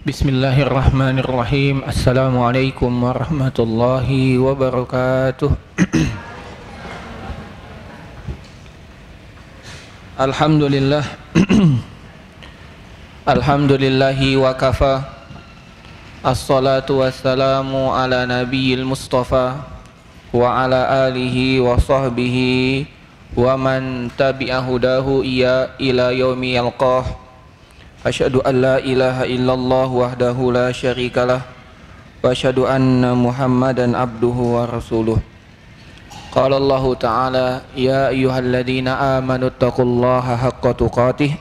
Bismillahirrahmanirrahim. Assalamualaikum warahmatullahi wabarakatuh. Alhamdulillah. Alhamdulillahi wa kafa. Assalatu wassalamu ala nabiyil mustafa wa ala alihi wa sahbihi wa man tabi'a hudahu ila yaumi yalqah. Asyhadu an la ilaha illallah wahdahu la syarikalah wa asyhadu anna Muhammadan abduhu wa rasuluh. Qala Allah Ta'ala, ya ayyuhalladzina amanu taqullaha haqqa tuqatih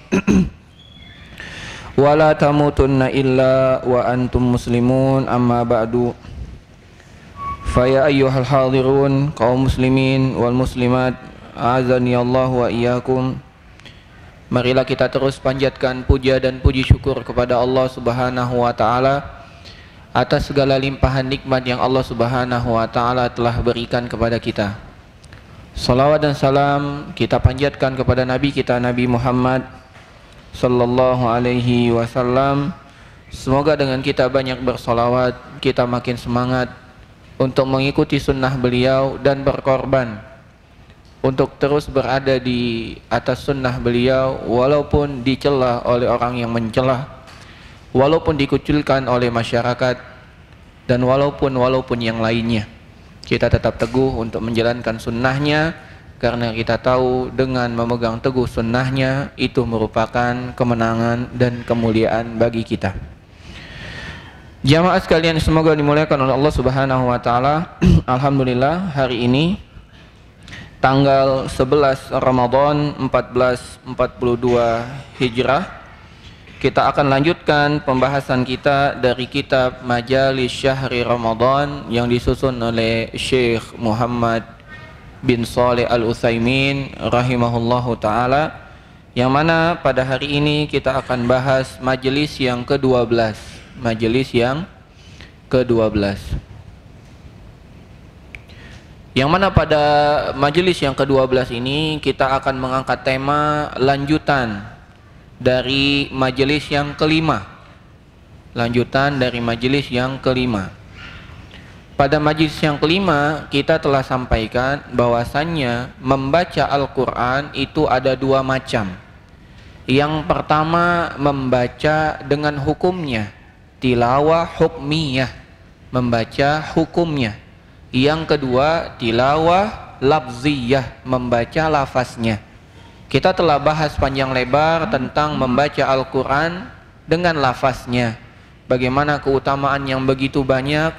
wa la tamutunna illa wa antum muslimun, amma ba'du. Fa ya ayyuhal hadirun, kaum muslimin wal muslimat, azani Allah wa iyyakum. Marilah kita terus panjatkan puja dan puji syukur kepada Allah Subhanahu wa Ta'ala atas segala limpahan nikmat yang Allah Subhanahu wa Ta'ala telah berikan kepada kita. Salawat dan salam kita panjatkan kepada Nabi kita, Nabi Muhammad sallallahu alaihi wasallam. Semoga dengan kita banyak bersolawat, kita makin semangat untuk mengikuti sunnah beliau dan berkorban untuk terus berada di atas sunnah beliau, walaupun dicela oleh orang yang mencela, walaupun dikucilkan oleh masyarakat, dan walaupun yang lainnya. Kita tetap teguh untuk menjalankan sunnahnya, karena kita tahu dengan memegang teguh sunnahnya itu merupakan kemenangan dan kemuliaan bagi kita. Jamaah sekalian, semoga dimuliakan oleh Allah Subhanahu wa Ta'ala. Alhamdulillah, hari ini tanggal 11 Ramadan 1442 Hijrah, kita akan lanjutkan pembahasan kita dari kitab Majalis Syahri Ramadan yang disusun oleh Syekh Muhammad bin Shalih Al-Utsaimin rahimahullahu ta'ala, yang mana pada hari ini kita akan bahas majelis yang ke-12. Majelis yang ke-12, yang mana pada majelis yang ke-12 ini kita akan mengangkat tema lanjutan dari majelis yang kelima. Lanjutan dari majelis yang kelima. Pada majelis yang kelima kita telah sampaikan bahwasannya membaca Al-Quran itu ada dua macam. Yang pertama membaca dengan hukumnya, tilawah hukmiyah, membaca hukumnya. Yang kedua tilawah lafziyah, membaca lafaznya. Kita telah bahas panjang lebar tentang membaca Al-Quran dengan lafaznya, bagaimana keutamaan yang begitu banyak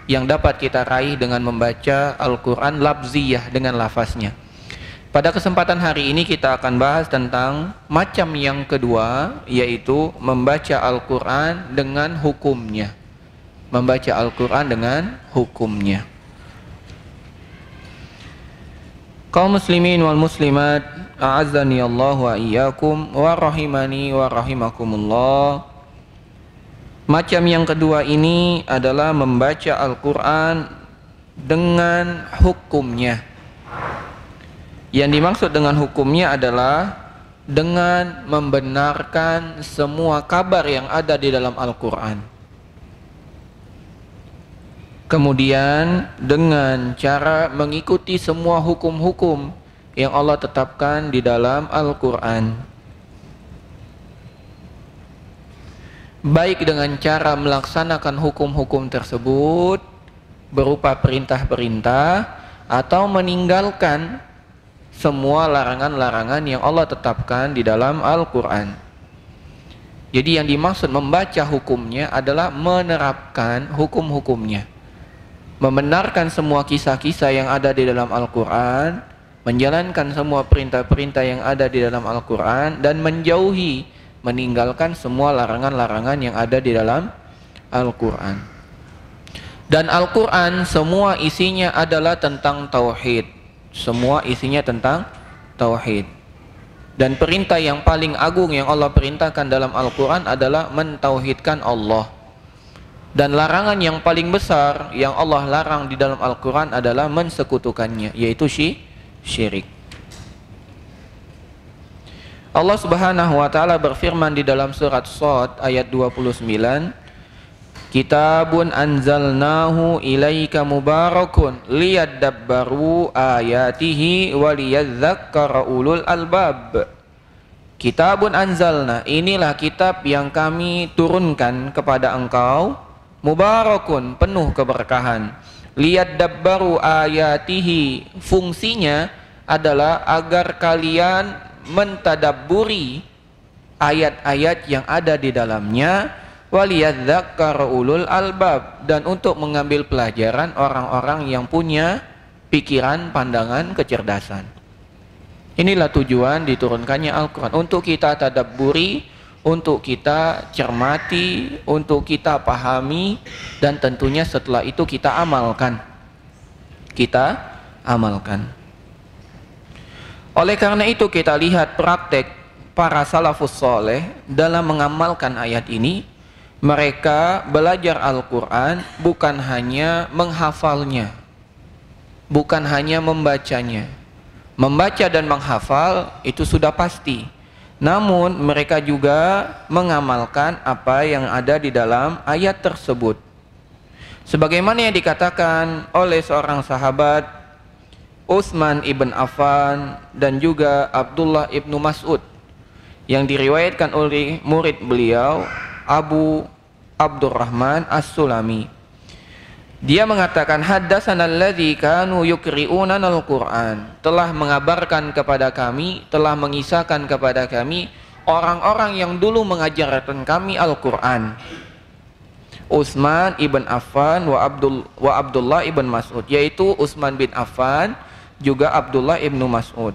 yang dapat kita raih dengan membaca Al-Quran lafziyah, dengan lafaznya. Pada kesempatan hari ini kita akan bahas tentang macam yang kedua, yaitu membaca Al-Quran dengan hukumnya. Membaca Al-Quran dengan hukumnya. Kaum muslimin wal muslimat, a'azzani Allah wa iyyakum wa rahimani wa rahimakumullah. Macam yang kedua ini adalah membaca Al-Quran dengan hukumnya. Yang dimaksud dengan hukumnya adalah dengan membenarkan semua kabar yang ada di dalam Al-Quran. Kemudian dengan cara mengikuti semua hukum-hukum yang Allah tetapkan di dalam Al-Quran, baik dengan cara melaksanakan hukum-hukum tersebut berupa perintah-perintah, atau meninggalkan semua larangan-larangan yang Allah tetapkan di dalam Al-Quran. Jadi yang dimaksud membaca hukumnya adalah menerapkan hukum-hukumnya, membenarkan semua kisah-kisah yang ada di dalam Al-Quran, menjalankan semua perintah-perintah yang ada di dalam Al-Quran, dan meninggalkan semua larangan-larangan yang ada di dalam Al-Quran. Dan Al-Quran semua isinya adalah tentang tauhid. Semua isinya tentang tauhid. Dan perintah yang paling agung yang Allah perintahkan dalam Al-Quran adalah mentauhidkan Allah. Dan larangan yang paling besar yang Allah larang di dalam Al-Quran adalah mensekutukannya, yaitu syirik. Allah Subhanahu wa taala berfirman di dalam surat Shad ayat 29, Kitabun anzalnahu ilaika mubarakun liyadabbaru ayatihi waliyadzakkara ulul albab. Kitabun anzalna, inilah kitab yang kami turunkan kepada engkau, mubarakun, penuh keberkahan. Liyadabbaru ayatihi, fungsinya adalah agar kalian mentadabburi ayat-ayat yang ada di dalamnya, waliyadzakkara ulul albab, dan untuk mengambil pelajaran orang-orang yang punya pikiran, pandangan, kecerdasan. Inilah tujuan diturunkannya Al-Quran, untuk kita tadabburi, untuk kita cermati, untuk kita pahami, dan tentunya setelah itu kita amalkan. Oleh karena itu kita lihat praktek para salafus soleh dalam mengamalkan ayat ini. Mereka belajar Al-Quran bukan hanya menghafalnya, bukan hanya membacanya. Membaca dan menghafal itu sudah pasti, namun mereka juga mengamalkan apa yang ada di dalam ayat tersebut. Sebagaimana yang dikatakan oleh seorang sahabat, Utsman ibn Affan, dan juga Abdullah ibnu Mas'ud, yang diriwayatkan oleh murid beliau Abu Abdurrahman As-Sulami. Dia mengatakan, haddatsana alladzi kanu yuqri'una al-Qur'an, telah mengabarkan kepada kami, telah mengisahkan kepada kami orang-orang yang dulu mengajarkan kami Al-Qur'an. Utsman ibn Affan wa Abdullah ibn Mas'ud, yaitu Utsman bin Affan juga Abdullah ibnu Mas'ud,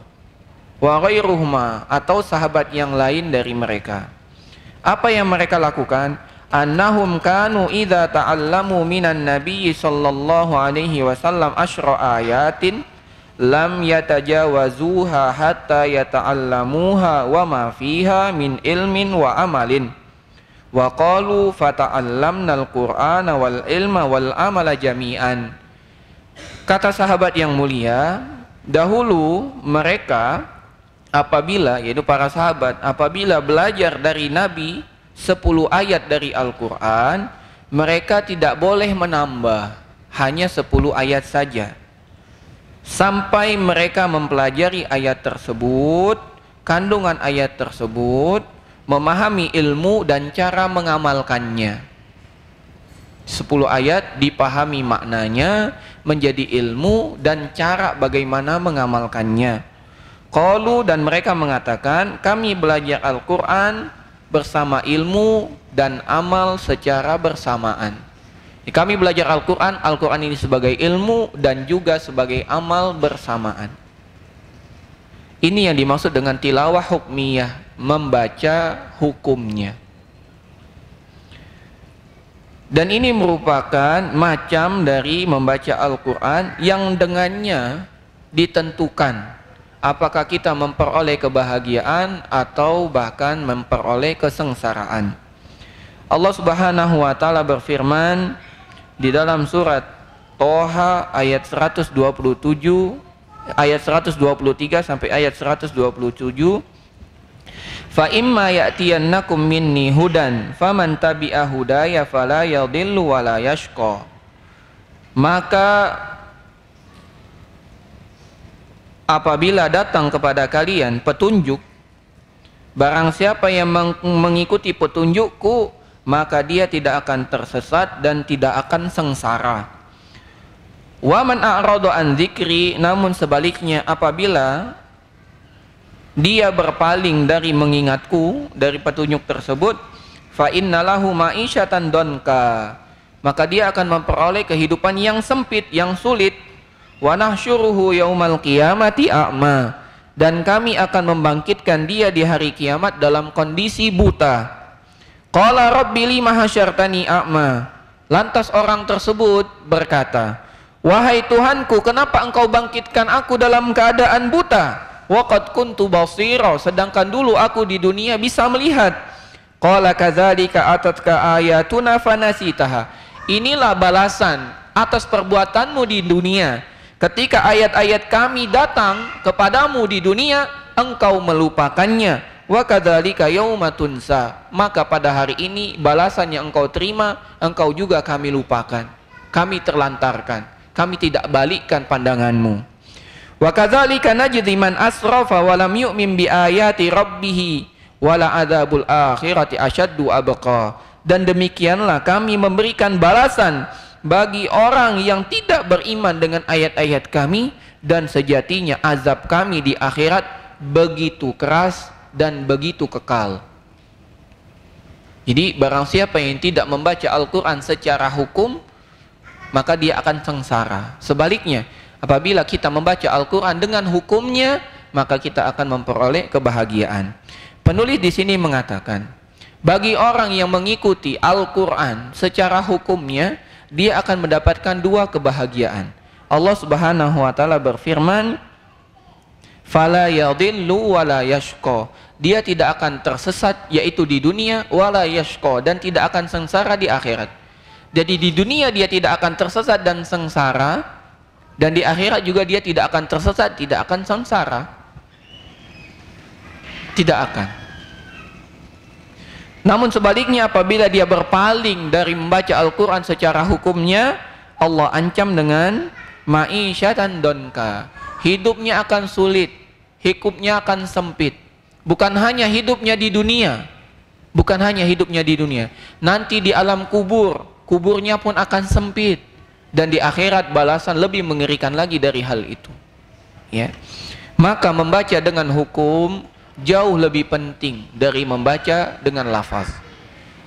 wa ghairuhuma, atau sahabat yang lain dari mereka. Apa yang mereka lakukan? Annahum kanu idza ta'allamu minan nabiyyi sallallahu alaihi wasallam asyra ayatin lam yatajawazuha hatta yata'allamuha wa ma fiha min ilmin wa amalin, wa qalu fata'allamna al-Qur'ana wal ilma wal amala jami'an. Kata sahabat yang mulia, dahulu mereka apabila, yaitu para sahabat, apabila belajar dari Nabi 10 ayat dari Al-Quran, mereka tidak boleh menambah, hanya 10 ayat saja, sampai mereka mempelajari ayat tersebut, kandungan ayat tersebut, memahami ilmu dan cara mengamalkannya. 10 ayat dipahami maknanya, menjadi ilmu dan cara bagaimana mengamalkannya. Qalu, dan mereka mengatakan, kami belajar Al-Quran bersama ilmu dan amal secara bersamaan. Kami belajar Al-Quran, Al-Quran ini sebagai ilmu dan juga sebagai amal bersamaan. Ini yang dimaksud dengan tilawah hukmiyah, membaca hukumnya. Dan ini merupakan macam dari membaca Al-Quran yang dengannya ditentukan apakah kita memperoleh kebahagiaan atau bahkan memperoleh kesengsaraan. Allah Subhanahu wa taala berfirman di dalam surat Toha ayat 127, ayat 123 sampai ayat 127, fa imma ya'tiyannakum minni hudan faman tabi'a hudaya fala yadhillu wa la yashqa. Maka apabila datang kepada kalian petunjuk, barang siapa yang mengikuti petunjukku, maka dia tidak akan tersesat dan tidak akan sengsara. Wa man a'rada an dzikri, namun sebaliknya apabila dia berpaling dari mengingatku, dari petunjuk tersebut, fa innalahu ma'isyatan donka, maka dia akan memperoleh kehidupan yang sempit, yang sulit. Wa nahsyuruhu yaumal qiyamati a'ma, dan kami akan membangkitkan dia di hari kiamat dalam kondisi buta. Qala rabbi lima hasyartani a'ma, lantas orang tersebut berkata, wahai Tuhanku, kenapa engkau bangkitkan aku dalam keadaan buta? Wa qad kuntu basira, sedangkan dulu aku di dunia bisa melihat. Qala kadzalika atatka ayatuna fanasitaha, inilah balasan atas perbuatanmu di dunia. Ketika ayat-ayat kami datang kepadamu di dunia, engkau melupakannya. wa kadzalika yauma tunsa, maka pada hari ini balasan yang engkau terima, engkau juga kami lupakan, kami terlantarkan, kami tidak balikkan pandanganmu. Wa kadzalika najzi man asrafa wa lam yu'min bi ayati rabbih wala adzabul akhirati asyaddu abqa. Dan demikianlah kami memberikan balasan bagi orang yang tidak beriman dengan ayat-ayat kami, dan sejatinya azab kami di akhirat begitu keras dan begitu kekal. Jadi barang siapa yang tidak membaca Al-Quran secara hukum, maka dia akan sengsara. Sebaliknya, apabila kita membaca Al-Quran dengan hukumnya, maka kita akan memperoleh kebahagiaan. Penulis di sini mengatakan, bagi orang yang mengikuti Al-Quran secara hukumnya, dia akan mendapatkan dua kebahagiaan. Allah Subhanahu wa taala berfirman, "Fala yadhillu wala yashqa." Dia tidak akan tersesat, yaitu di dunia, wala yashqa, dan tidak akan sengsara di akhirat. Jadi di dunia dia tidak akan tersesat dan sengsara, dan di akhirat juga dia tidak akan tersesat, tidak akan sengsara. Tidak akan. Namun sebaliknya, apabila dia berpaling dari membaca Al-Quran secara hukumnya, Allah ancam dengan ma'isyatan donka. Hidupnya akan sulit, hidupnya akan sempit. Bukan hanya hidupnya di dunia, bukan hanya hidupnya di dunia, nanti di alam kubur, kuburnya pun akan sempit, dan di akhirat balasan lebih mengerikan lagi dari hal itu. Ya. Maka membaca dengan hukum jauh lebih penting dari membaca dengan lafaz.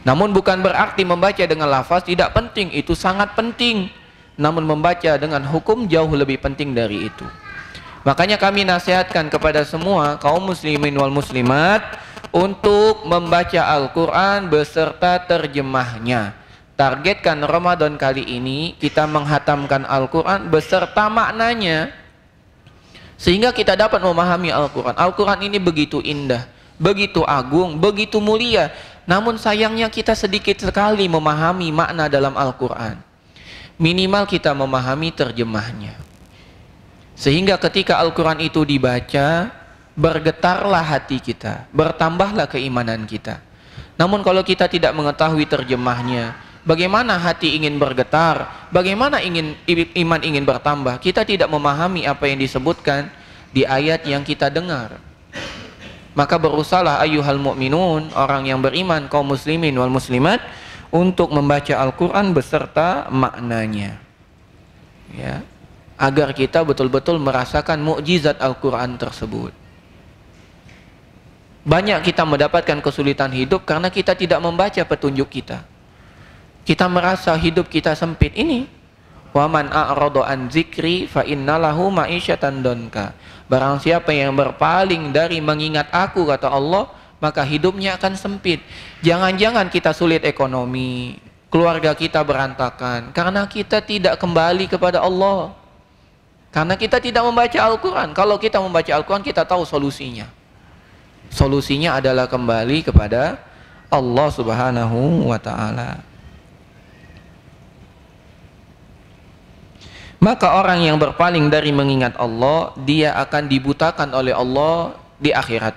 Namun bukan berarti membaca dengan lafaz tidak penting, itu sangat penting. Namun membaca dengan hukum jauh lebih penting dari itu. Makanya kami nasihatkan kepada semua kaum muslimin wal muslimat untuk membaca Al-Quran beserta terjemahnya. Targetkan Ramadan kali ini kita menghatamkan Al-Quran beserta maknanya, sehingga kita dapat memahami Al-Quran. Al-Quran ini begitu indah, begitu agung, begitu mulia. Namun sayangnya kita sedikit sekali memahami makna dalam Al-Quran. Minimal kita memahami terjemahnya, sehingga ketika Al-Quran itu dibaca, bergetarlah hati kita, bertambahlah keimanan kita. Namun kalau kita tidak mengetahui terjemahnya, bagaimana hati ingin bergetar, bagaimana iman ingin bertambah? Kita tidak memahami apa yang disebutkan di ayat yang kita dengar. Maka berusahalah ayyuhal mu'minun, orang yang beriman, kaum muslimin wal muslimat, untuk membaca Al-Quran beserta maknanya, ya, agar kita betul-betul merasakan mukjizat Al-Quran tersebut. Banyak kita mendapatkan kesulitan hidup karena kita tidak membaca petunjuk kita. Kita merasa hidup kita sempit. Ini wa man a'rada an dzikri fa innalahu ma'isyatan donka. Barang siapa yang berpaling dari mengingat aku, kata Allah, maka hidupnya akan sempit. Jangan-jangan kita sulit ekonomi, keluarga kita berantakan karena kita tidak kembali kepada Allah, karena kita tidak membaca Al-Quran. Kalau kita membaca Al-Quran, kita tahu solusinya. Solusinya adalah kembali kepada Allah Subhanahu wa ta'ala. Maka orang yang berpaling dari mengingat Allah, dia akan dibutakan oleh Allah di akhirat.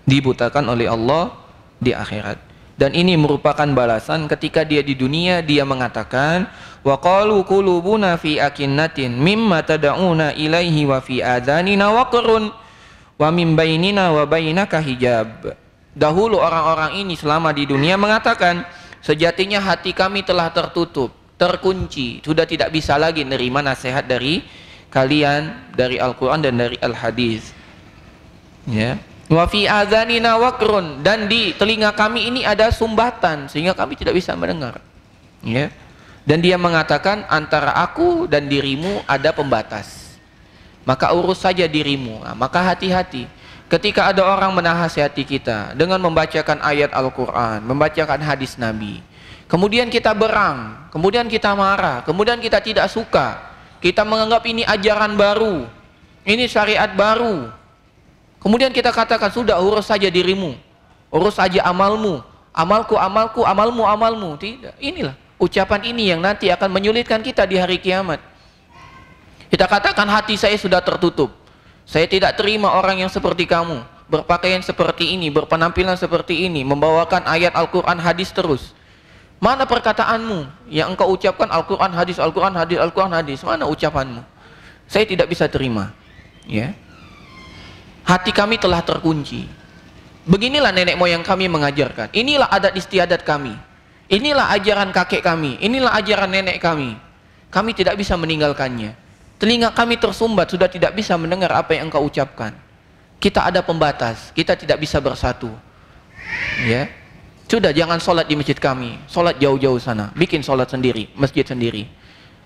Dibutakan oleh Allah di akhirat. Dan ini merupakan balasan ketika dia di dunia dia mengatakan, wa qalu qulubuna fi akinnatin mimma tad'una ilaihi wa fi adhanina waqrun wa min bainina wa bainaka hijab. Dahulu orang-orang ini selama di dunia mengatakan, sejatinya hati kami telah tertutup, terkunci, sudah tidak bisa lagi menerima nasihat dari kalian, dari Al-Quran dan dari Al-Hadis. Ya. Wa fi adhanina waqrun, dan di telinga kami ini ada sumbatan sehingga kami tidak bisa mendengar. Ya. Dan dia mengatakan, antara aku dan dirimu ada pembatas, maka urus saja dirimu. Nah, maka hati-hati ketika ada orang menasihati kita dengan membacakan ayat Al-Quran, membacakan hadis Nabi, kemudian kita berang, kemudian kita marah, kemudian kita tidak suka, kita menganggap ini ajaran baru, ini syariat baru. Kemudian kita katakan, sudah, urus saja dirimu, urus saja amalmu, amalku amalku, amalmu amalmu. Tidak, inilah ucapan ini yang nanti akan menyulitkan kita di hari kiamat. Kita katakan, hati saya sudah tertutup, saya tidak terima orang yang seperti kamu, berpakaian seperti ini, berpenampilan seperti ini, membawakan ayat Al-Quran, hadis terus. Mana perkataanmu yang engkau ucapkan Al-Quran, hadis, Al-Quran, hadis, Al-Quran, hadis? Mana ucapanmu? Saya tidak bisa terima. Ya, hati kami telah terkunci. Beginilah nenek moyang kami mengajarkan. Inilah adat istiadat kami. Inilah ajaran kakek kami. Inilah ajaran nenek kami. Kami tidak bisa meninggalkannya. Telinga kami tersumbat, sudah tidak bisa mendengar apa yang engkau ucapkan. Kita ada pembatas, kita tidak bisa bersatu. Ya, sudah, jangan sholat di masjid kami, sholat jauh-jauh sana, bikin sholat sendiri, masjid sendiri.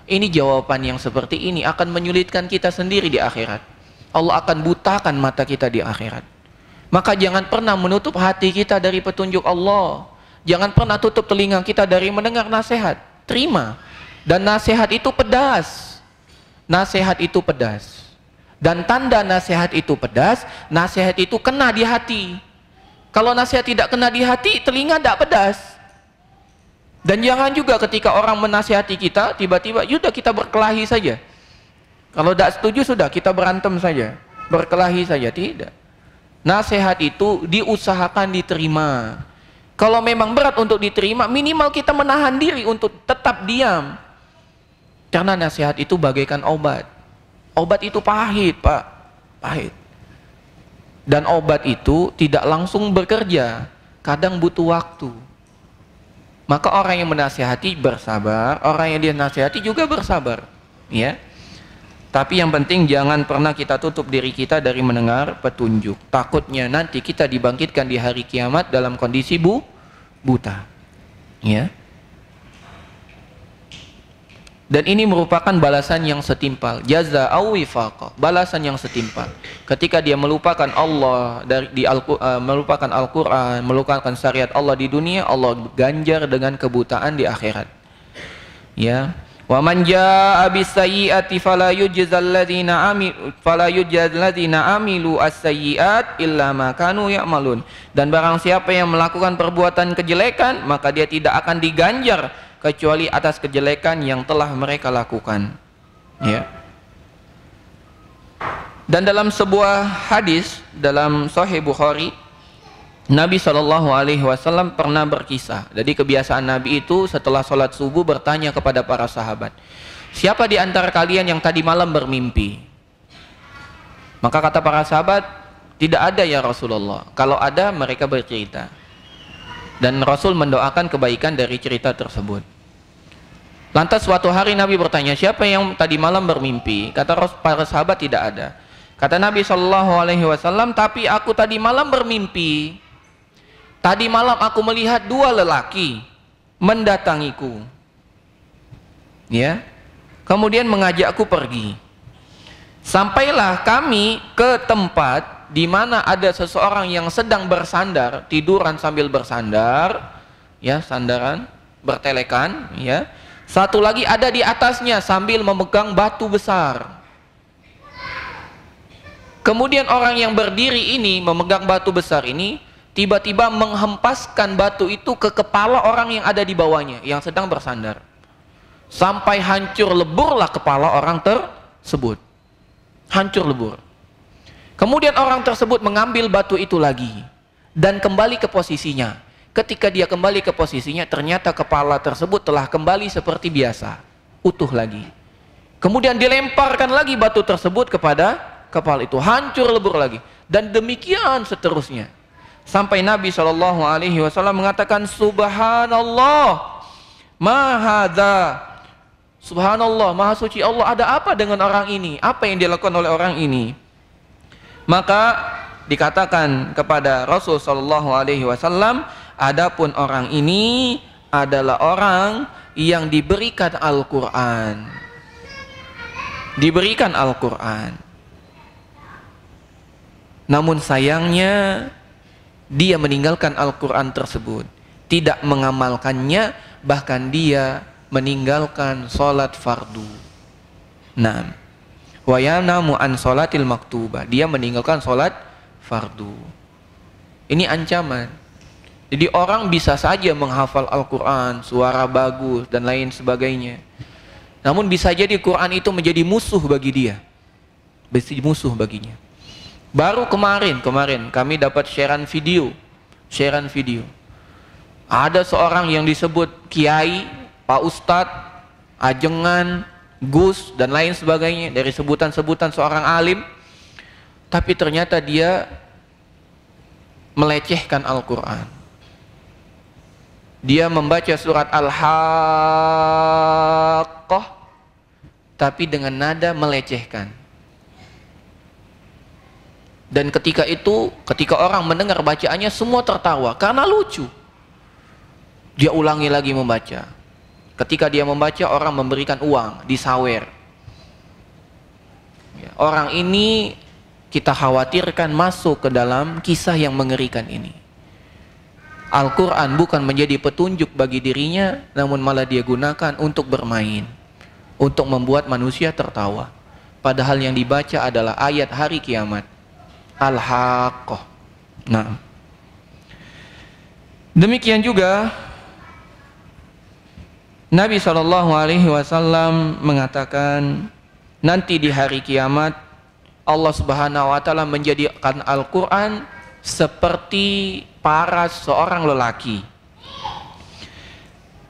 Ini jawaban yang seperti ini akan menyulitkan kita sendiri di akhirat. Allah akan butakan mata kita di akhirat. Maka jangan pernah menutup hati kita dari petunjuk Allah. Jangan pernah tutup telinga kita dari mendengar nasihat. Terima. Dan nasihat itu pedas. Nasihat itu pedas. Dan tanda nasihat itu pedas, nasihat itu kena di hati. Kalau nasihat tidak kena di hati, telinga tidak pedas. Dan jangan juga ketika orang menasihati kita, tiba-tiba sudah kita berkelahi saja. Kalau tidak setuju sudah kita berantem saja, berkelahi saja. Tidak. Nasihat itu diusahakan diterima. Kalau memang berat untuk diterima, minimal kita menahan diri untuk tetap diam. Karena nasihat itu bagaikan obat. Obat itu pahit, Pak. Pahit. Dan obat itu tidak langsung bekerja. Kadang butuh waktu. Maka orang yang menasihati bersabar, orang yang dinasihati juga bersabar. Ya. Tapi yang penting jangan pernah kita tutup diri kita dari mendengar petunjuk. Takutnya nanti kita dibangkitkan di hari kiamat dalam kondisi buta. Ya. Dan ini merupakan balasan yang setimpal, jazaa'u wifaqa, balasan yang setimpal. Ketika dia melupakan Allah melupakan Al-Qur'an, melupakan syariat Allah di dunia, Allah ganjar dengan kebutaan di akhirat. Ya. Wa man jaa'a bis-sayyi'ati fala yujzal ladzina amilu as-sayyi'at illa ma kanu ya'malun. Dan barang siapa yang melakukan perbuatan kejelekan, maka dia tidak akan diganjar kecuali atas kejelekan yang telah mereka lakukan. Ya. Dan dalam sebuah hadis dalam Sahih Bukhari, Nabi SAW pernah berkisah. Jadi kebiasaan Nabi itu setelah sholat subuh bertanya kepada para sahabat, siapa di antara kalian yang tadi malam bermimpi? Maka kata para sahabat, tidak ada ya Rasulullah. Kalau ada mereka bercerita. Dan Rasul mendoakan kebaikan dari cerita tersebut. Lantas suatu hari Nabi bertanya, siapa yang tadi malam bermimpi? Kata para sahabat, tidak ada. Kata Nabi SAW, tapi aku tadi malam bermimpi. Tadi malam aku melihat dua lelaki mendatangiku. Ya. Kemudian mengajakku pergi. Sampailah kami ke tempat di mana ada seseorang yang sedang bersandar, tiduran sambil bersandar, ya, sandaran, bertelekan, ya. Satu lagi ada di atasnya sambil memegang batu besar. Kemudian orang yang berdiri ini memegang batu besar ini tiba-tiba menghempaskan batu itu ke kepala orang yang ada di bawahnya yang sedang bersandar. Sampai hancur leburlah kepala orang tersebut. Hancur lebur. Kemudian orang tersebut mengambil batu itu lagi dan kembali ke posisinya. Ketika dia kembali ke posisinya, ternyata kepala tersebut telah kembali seperti biasa, utuh lagi. Kemudian dilemparkan lagi batu tersebut kepada kepala itu, hancur lebur lagi. Dan demikian seterusnya. Sampai Nabi SAW mengatakan, Subhanallah, Mahadha, Subhanallah, Maha Suci Allah, ada apa dengan orang ini? Apa yang dilakukan oleh orang ini? Maka dikatakan kepada Rasul SAW, adapun orang ini adalah orang yang diberikan Al-Quran. Diberikan Al-Quran. Namun sayangnya dia meninggalkan Al-Quran tersebut, tidak mengamalkannya, bahkan dia meninggalkan sholat fardu. Nah, wa yanamu an sholatil maktubah, dia meninggalkan sholat fardu. Ini ancaman. Jadi orang bisa saja menghafal Al-Quran, suara bagus dan lain sebagainya. Namun bisa jadi Quran itu menjadi musuh bagi dia. Menjadi musuh baginya. Baru kemarin kami dapat sharean video. Ada seorang yang disebut kiai, Pak Ustadz, ajengan, Gus dan lain sebagainya dari sebutan-sebutan seorang alim, tapi ternyata dia melecehkan Al-Quran. Dia membaca surat Al-Haqqah tapi dengan nada melecehkan. Dan ketika orang mendengar bacaannya semua tertawa karena lucu. Dia ulangi lagi membaca. Ketika dia membaca, orang memberikan uang, disawer. Orang ini kita khawatirkan masuk ke dalam kisah yang mengerikan ini. Al-Quran bukan menjadi petunjuk bagi dirinya, namun malah dia gunakan untuk bermain, untuk membuat manusia tertawa. Padahal yang dibaca adalah ayat hari kiamat, Al-Haqqah. Nah, demikian juga Nabi SAW mengatakan nanti di hari kiamat Allah Subhanahu wa Ta'ala menjadikan Al-Quran seperti paras seorang lelaki.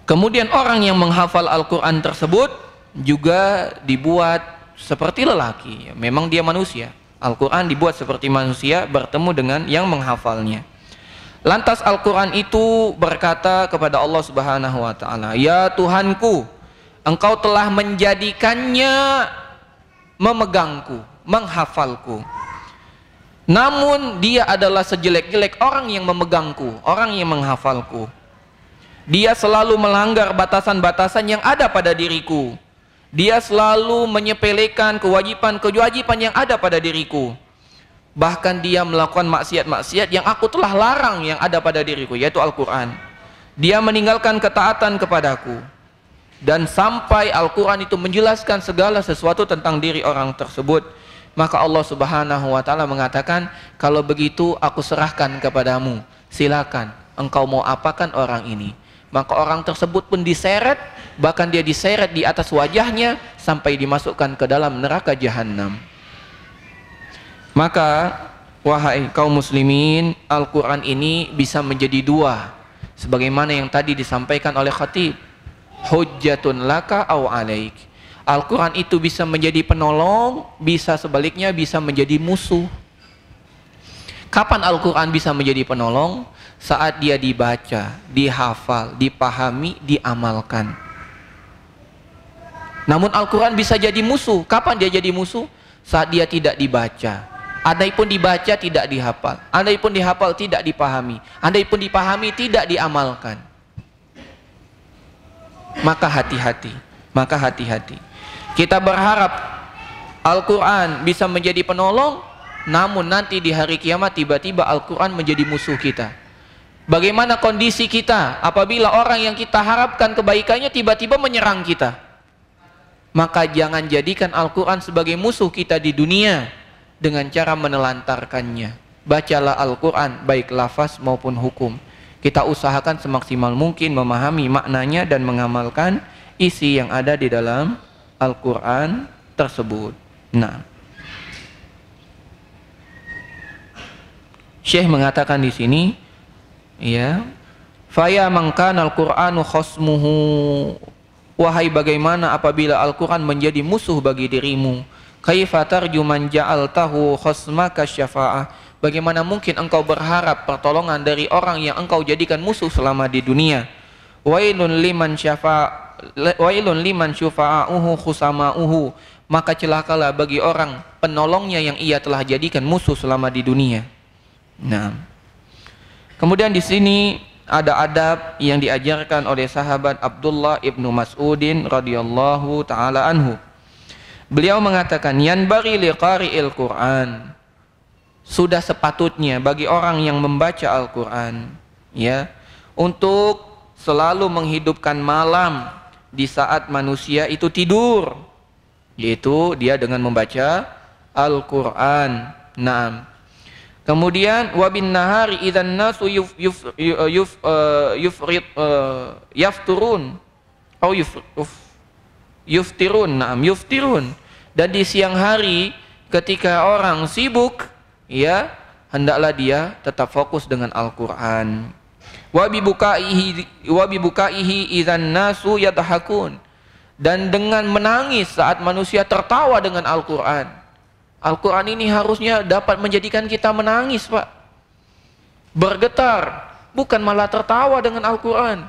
Kemudian orang yang menghafal Al-Quran tersebut juga dibuat seperti lelaki. Memang dia manusia. Al-Quran dibuat seperti manusia bertemu dengan yang menghafalnya. Lantas Al-Quran itu berkata kepada Allah Subhanahu wa Ta'ala, "Ya Tuhanku, Engkau telah menjadikannya memegangku, menghafalku. Namun dia adalah sejelek-jelek orang yang memegangku, orang yang menghafalku. Dia selalu melanggar batasan-batasan yang ada pada diriku. Dia selalu menyepelekan kewajiban-kewajiban yang ada pada diriku. Bahkan dia melakukan maksiat-maksiat yang aku telah larang yang ada pada diriku, yaitu Al-Quran. Dia meninggalkan ketaatan kepadaku." Dan sampai Al-Quran itu menjelaskan segala sesuatu tentang diri orang tersebut, maka Allah Subhanahu wa Ta'ala mengatakan, "Kalau begitu aku serahkan kepadamu, silakan engkau mau apakan orang ini." Maka orang tersebut pun diseret, bahkan dia diseret di atas wajahnya sampai dimasukkan ke dalam neraka jahanam. Maka wahai kaum muslimin, Al-Quran ini bisa menjadi dua, sebagaimana yang tadi disampaikan oleh khatib, hujjatun laka au alaik. Al-Quran itu bisa menjadi penolong, bisa sebaliknya bisa menjadi musuh. Kapan Al-Quran bisa menjadi penolong? Saat dia dibaca, dihafal, dipahami, diamalkan. Namun Al-Quran bisa jadi musuh. Kapan dia jadi musuh? Saat dia tidak dibaca. Andai pun dibaca tidak dihafal, andai pun dihafal tidak dipahami, andai pun dipahami tidak diamalkan. Maka hati-hati. Kita berharap Al-Quran bisa menjadi penolong, namun nanti di hari kiamat tiba-tiba Al-Quran menjadi musuh kita. Bagaimana kondisi kita apabila orang yang kita harapkan kebaikannya tiba-tiba menyerang kita? Maka jangan jadikan Al-Quran sebagai musuh kita di dunia dengan cara menelantarkannya. Bacalah Al-Quran baik lafaz maupun hukum. Kita usahakan semaksimal mungkin memahami maknanya dan mengamalkan isi yang ada di dalam Al-Quran tersebut. Nah, Syekh mengatakan di sini, ya, faya mangkan Al-Qur'anu khosmuhu, wahai bagaimana apabila Al-Quran menjadi musuh bagi dirimu, kaifa tarju man ja'altahu khosmaka syafa'ah, bagaimana mungkin engkau berharap pertolongan dari orang yang engkau jadikan musuh selama di dunia. Wailun liman syufa'uhu khusama'uhu, maka celakalah bagi orang penolongnya yang ia telah jadikan musuh selama di dunia. Nah, kemudian di sini ada adab yang diajarkan oleh sahabat Abdullah ibnu Mas'udin radhiyallahu taala anhu. Beliau mengatakan, yanbaghi liqari'il Qur'an, sudah sepatutnya bagi orang yang membaca Al-Quran, ya, untuk selalu menghidupkan malam di saat manusia itu tidur, yaitu dia dengan membaca Al-Quran. Naam. Kemudian wabin nahari idzan nasu yafturun atau yuftirun. Naam, yuftirun. Dan di siang hari ketika orang sibuk, ya hendaklah dia tetap fokus dengan Al-Qur'an. Wa bi bukaihi idzan nasu yadhakun, dan dengan menangis saat manusia tertawa dengan Al-Qur'an. Al-Qur'an ini harusnya dapat menjadikan kita menangis, Pak. Bergetar, bukan malah tertawa dengan Al-Qur'an.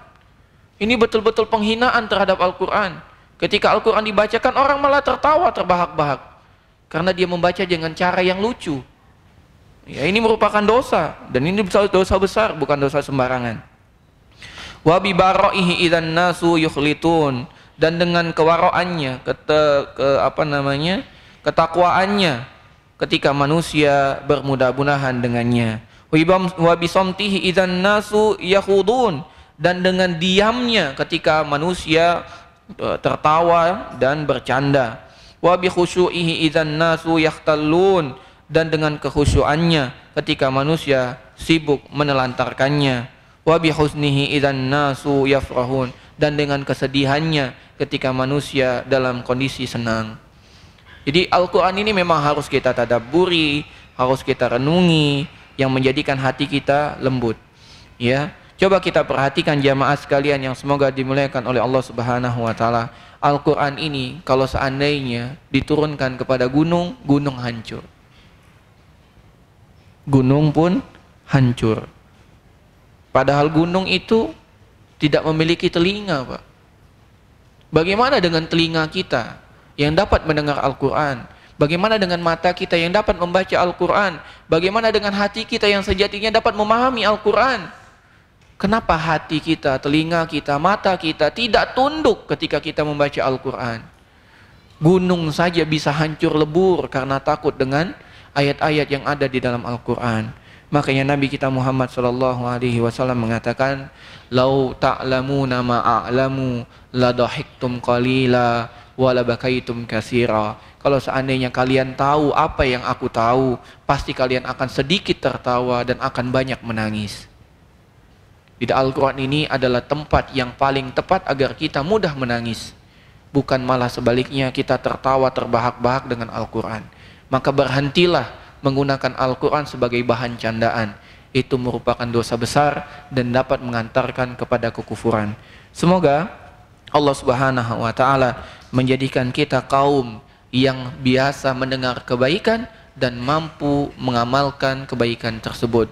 Ini betul-betul penghinaan terhadap Al-Qur'an. Ketika Al-Qur'an dibacakan, orang malah tertawa terbahak-bahak karena dia membaca dengan cara yang lucu. Ya, ini merupakan dosa, dan ini dosa besar, bukan dosa sembarangan. Wa bi baraihi idzan nasu yukhlitun, dan dengan kewaroannya, ketakwaannya ketika manusia bermudah-mudahan dengannya. Wa bi samtihi idzan nasu yakhudun, dan dengan diamnya ketika manusia tertawa dan bercanda. Wa bi khusyu'ihi idzan nasu yahtallun, dan dengan kekhusyuannya ketika manusia sibuk menelantarkannya. Wa bi husnihi idzan nasu yafrahun, dan dengan kesedihannya ketika manusia dalam kondisi senang. Jadi Al-Qur'an ini memang harus kita tadabburi, harus kita renungi, yang menjadikan hati kita lembut. Ya, coba kita perhatikan jamaah sekalian yang semoga dimuliakan oleh Allah Subhanahu wa taala. Al-Qur'an ini kalau seandainya diturunkan kepada gunung, gunung hancur. Gunung pun hancur. Padahal gunung itu tidak memiliki telinga, Pak. Bagaimana dengan telinga kita yang dapat mendengar Al-Qur'an? Bagaimana dengan mata kita yang dapat membaca Al-Qur'an? Bagaimana dengan hati kita yang sejatinya dapat memahami Al-Qur'an? Kenapa hati kita, telinga kita, mata kita tidak tunduk ketika kita membaca Al-Qur'an? Gunung saja bisa hancur lebur karena takut dengan ayat-ayat yang ada di dalam Al-Qur'an. Makanya Nabi kita Muhammad SAW mengatakan, "Lau ta'lamuna ma a'lamu la dhahiktum qalila wa la bakaitum katsira." Kalau seandainya kalian tahu apa yang aku tahu, pasti kalian akan sedikit tertawa dan akan banyak menangis. Di Al-Qur'an ini adalah tempat yang paling tepat agar kita mudah menangis, bukan malah sebaliknya kita tertawa terbahak-bahak dengan Al-Qur'an. Maka berhentilah menggunakan Al-Qur'an sebagai bahan candaan. Itu merupakan dosa besar dan dapat mengantarkan kepada kekufuran. Semoga Allah Subhanahu wa taala menjadikan kita kaum yang biasa mendengar kebaikan dan mampu mengamalkan kebaikan tersebut.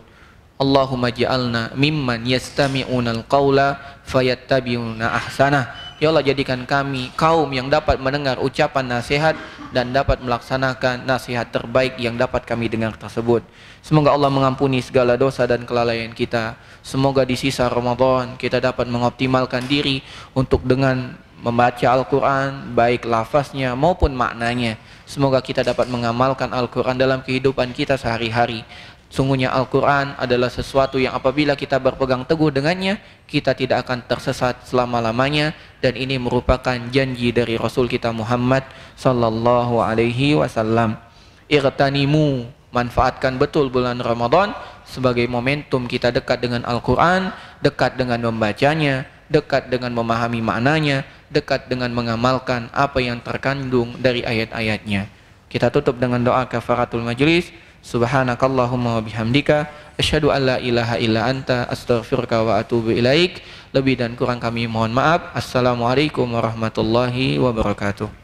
Allahumma ja'alna mimman yastami'unal qawla fayattabi'una ahsanah. Ya Allah, jadikan kami kaum yang dapat mendengar ucapan nasihat dan dapat melaksanakan nasihat terbaik yang dapat kami dengar tersebut. Semoga Allah mengampuni segala dosa dan kelalaian kita. Semoga di sisa Ramadan kita dapat mengoptimalkan diri untuk dengan membaca Al-Quran, baik lafaznya maupun maknanya. Semoga kita dapat mengamalkan Al-Quran dalam kehidupan kita sehari-hari. Sungguhnya Al-Quran adalah sesuatu yang apabila kita berpegang teguh dengannya, kita tidak akan tersesat selama-lamanya. Dan ini merupakan janji dari Rasul kita Muhammad sallallahu alaihi wasallam. Irtanimu, manfaatkan betul bulan Ramadan sebagai momentum kita dekat dengan Al-Quran, dekat dengan membacanya, dekat dengan memahami maknanya, dekat dengan mengamalkan apa yang terkandung dari ayat-ayatnya. Kita tutup dengan doa kafaratul majlis. Subhanakallahumma wa bihamdika asyhadu an la ilaha illa anta astaghfiruka wa atubu ilaik. Lebih dan kurang kami mohon maaf. Assalamualaikum warahmatullahi wabarakatuh.